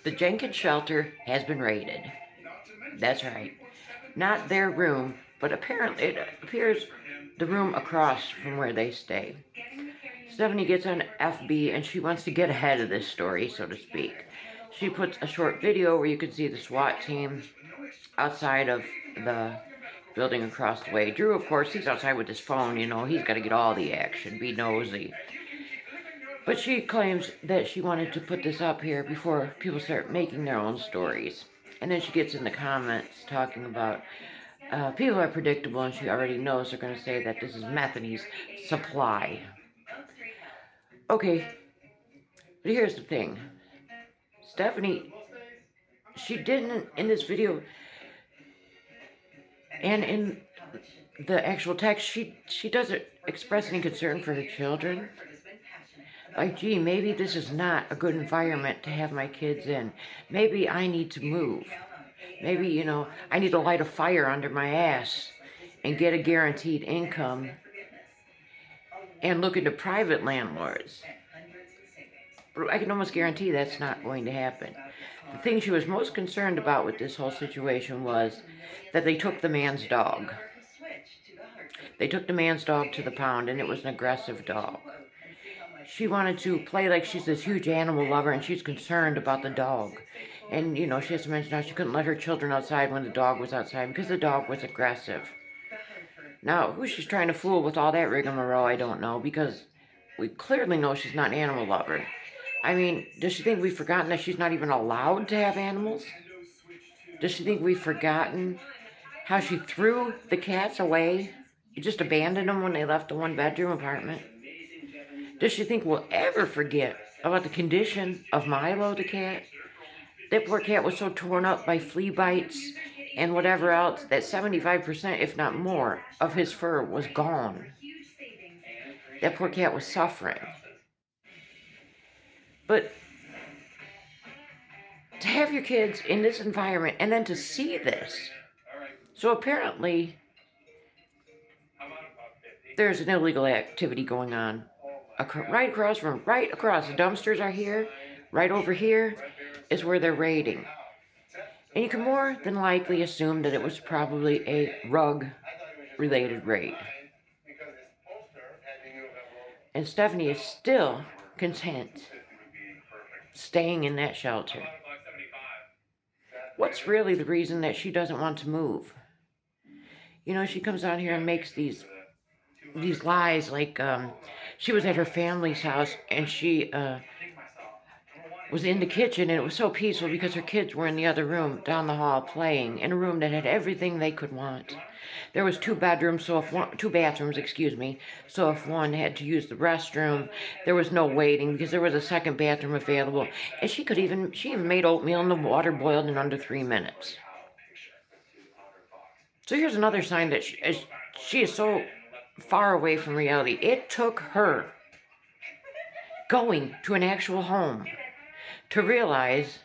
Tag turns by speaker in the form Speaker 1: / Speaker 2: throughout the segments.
Speaker 1: The Jenkins shelter has been raided. That's right. Not their room, but apparently it appears the room across from where they stay. Stephanie gets on FB and she wants to get ahead of this story, so to speak. She puts a short video where you can see the SWAT team outside of the building across the way. Drew, of course, he's outside with his phone, he's got to get all the action, be nosy. But she claims that she wanted to put this up here before people start making their own stories. And then she gets in the comments talking about people are predictable, and she already knows they're going to say that this is Methany's supply. Okay, but here's the thing. Stephanie, she didn't, in this video, and in the actual text, she doesn't express any concern for her children. Like, gee, maybe this is not a good environment to have my kids in. Maybe I need to move. Maybe, I need to light a fire under my ass and get a guaranteed income and look into private landlords. But I can almost guarantee that's not going to happen. The thing she was most concerned about with this whole situation was that they took the man's dog. They took the man's dog to the pound, and it was an aggressive dog. She wanted to play like she's this huge animal lover, and she's concerned about the dog. And, she has to mention how she couldn't let her children outside when the dog was outside because the dog was aggressive. Now, who she's trying to fool with all that rigmarole, I don't know, because we clearly know she's not an animal lover. I mean, does she think we've forgotten that she's not even allowed to have animals? Does she think we've forgotten how she threw the cats away? You just abandoned them when they left the one-bedroom apartment? Does she think we'll ever forget about the condition of Milo the cat? That poor cat was so torn up by flea bites and whatever else that 75%, if not more, of his fur was gone. That poor cat was suffering. But to have your kids in this environment and then to see this. So apparently there's an illegal activity going on. Right across, the dumpsters are here. Right over here is where they're raiding. And you can more than likely assume that it was probably a rug-related raid. And Stephanie is still content staying in that shelter. What's really the reason that she doesn't want to move? She comes out here and makes these lies like she was at her family's house and she was in the kitchen, and it was so peaceful because her kids were in the other room down the hall playing in a room that had everything they could want. There was two bathrooms, so if one had to use the restroom, there was no waiting because there was a second bathroom available, and she even made oatmeal and the water boiled in under 3 minutes. So here's another sign that she is so far away from reality. It took her going to an actual home to realize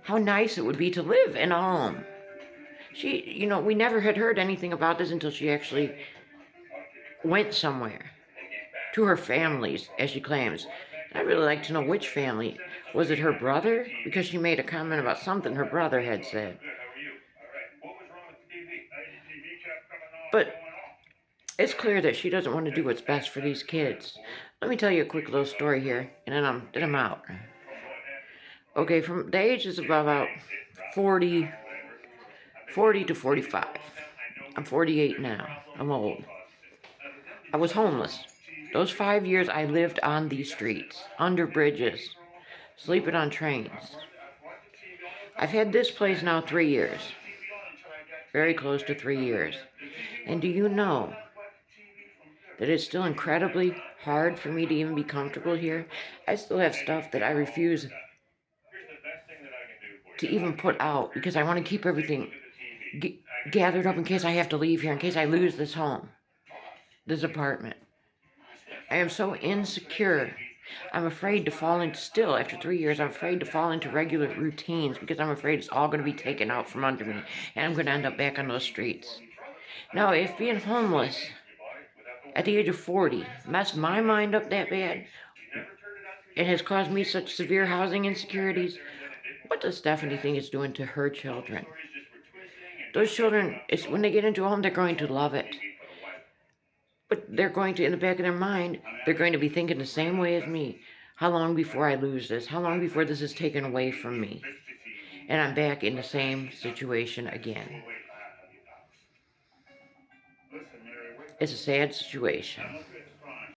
Speaker 1: how nice it would be to live in a home. We never had heard anything about this until she actually went somewhere. To her families, as she claims. I'd really like to know which family. Was it her brother? Because she made a comment about something her brother had said. But it's clear that she doesn't want to do what's best for these kids. Let me tell you a quick little story here, and then I'm out. Okay, from the ages of about 40 to 45. I'm 48 now. I'm old. I was homeless. Those 5 years I lived on these streets, under bridges, sleeping on trains. I've had this place now 3 years. Very close to 3 years. And do you know that it's still incredibly hard for me to even be comfortable here? I still have stuff that I refuse to even put out because I want to keep everything gathered up in case I have to leave here, in case I lose this home, this apartment. I am so insecure. I'm afraid to fall into, still after 3 years, I'm afraid to fall into regular routines because I'm afraid it's all going to be taken out from under me and I'm going to end up back on those streets. Now, if being homeless at the age of 40 messed my mind up that bad, and has caused me such severe housing insecurities. What does Stephanie think it's doing to her children? Those children, when they get into a home, they're going to love it. But they're going to, in the back of their mind, they're going to be thinking the same way as me. How long before I lose this? How long before this is taken away from me? And I'm back in the same situation again. It's a sad situation.